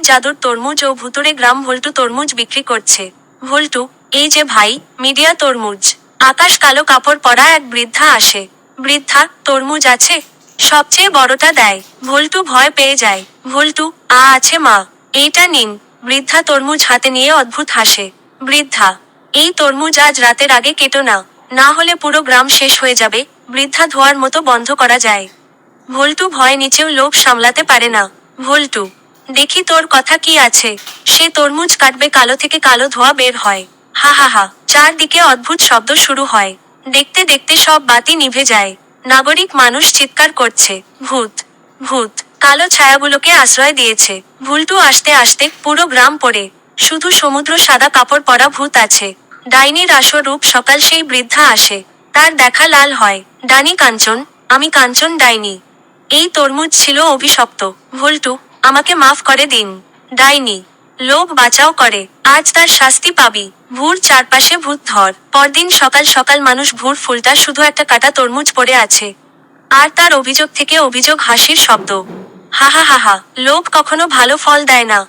জাদুর তরমুজ ও ভুতুড়ে গ্রাম ভল্টু তরমুজ বিক্রি করছে। ভল্টু, এই যে ভাই, মিডিয়া তরমুজ। আকাশ কালো কাপড় পরা এক বৃদ্ধা আসে। বৃদ্ধা, তরমুজ আছে? সবচেয়ে বড়টা দেয়। ভল্টু ভয় পেয়ে যায়। ভল্টু, আছে মা। এইটা নিন। বৃদ্ধা তরমুজ হাতে নিয়ে অদ্ভুত হাসে। বৃদ্ধা, এই তরমুজ আজ রাতের আগে কেটো না, না হলে পুরো গ্রাম শেষ হয়ে যাবে। বৃদ্ধা ধোয়ার মতো বন্ধ করা যায়। ভল্টু ভয় নিচেও লোভ সামলাতে পারে না। ভল্টু, দেখি তোর কথা কি আছে। সে তরমুজ কাটবে, কালো থেকে কালো ধোঁয়া বের হয়। হা হা হা, চারদিকে অদ্ভুত শব্দ শুরু হয়। দেখতে দেখতে সব বাতি নিভে যায়। নাগরিক মানুষ চিৎকার করছে, ভূত, ভূত। কালো ছায়াগুলোকে আশ্রয় দিয়েছে। ভুলটু আসতে আসতে পুরো গ্রাম পড়ে। শুধু সমুদ্র সাদা কাপড় পরা ভূত আছে। ডাইনির আসর রূপ সকাল সেই বৃদ্ধা আসে। তার দেখা লাল হয়। ডানি কাঞ্চন, আমি কাঞ্চন ডাইনি। এই তরমুজ ছিল অভিশপ্ত। ভুলটু, আমাকে মাফ করে দিন। ডাইনি, লোভ বাঁচাও করে, আজ তার শাস্তি পাবি। ভুর চারপাশে ভূত ধর। পরদিন সকাল সকাল মানুষ ভুর ফুলটা শুধু একটা কাটা তরমুজ পড়ে আছে। আর তার অভিযোগ থেকে অভিযোগ, হাসির শব্দ। হা হা হা হা, লোভ কখনো ভালো ফল দেয় না।